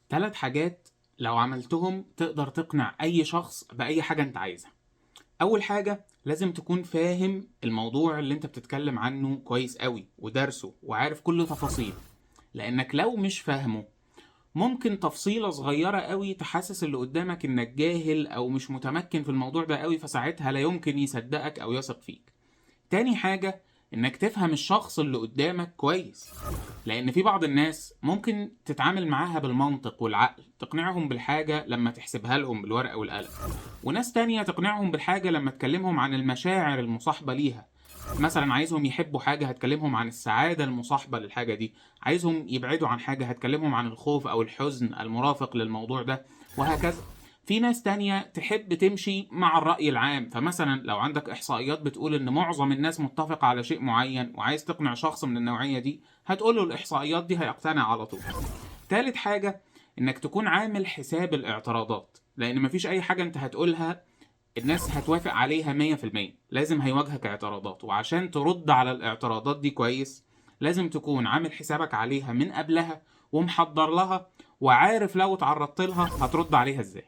3 حاجات لو عملتهم تقدر تقنع أي شخص بأي حاجة أنت عايزها. أول حاجة لازم تكون فاهم الموضوع اللي أنت بتتكلم عنه كويس قوي ودارسه وعارف كل تفاصيل، لأنك لو مش فاهمه ممكن تفصيلة صغيرة قوي تحسس اللي قدامك إنك جاهل أو مش متمكن في الموضوع ده قوي، فساعتها لا يمكن يصدقك أو يثق فيك. تاني حاجة إنك تفهم الشخص اللي قدامك كويس، لأن في بعض الناس ممكن تتعامل معاها بالمنطق والعقل، تقنعهم بالحاجة لما تحسبها لهم بالورقة والقلم، وناس تانية تقنعهم بالحاجة لما تكلمهم عن المشاعر المصاحبة ليها. مثلا عايزهم يحبوا حاجة هتكلمهم عن السعادة المصاحبة للحاجة دي، عايزهم يبعدوا عن حاجة هتكلمهم عن الخوف أو الحزن المرافق للموضوع ده، وهكذا. في ناس تانية تحب تمشي مع الرأي العام، فمثلا لو عندك إحصائيات بتقول إن معظم الناس متفقة على شيء معين وعايز تقنع شخص من النوعية دي، هتقوله الإحصائيات دي هيقتنع على طول. تالت حاجة إنك تكون عامل حساب الاعتراضات، لأن مفيش أي حاجة أنت هتقولها الناس هتوافق عليها 100%، لازم هيواجهك اعتراضات، وعشان ترد على الاعتراضات دي كويس لازم تكون عامل حسابك عليها من قبلها ومحضر لها، وعارف لو اتعرضت لها هترد عليها ازاي.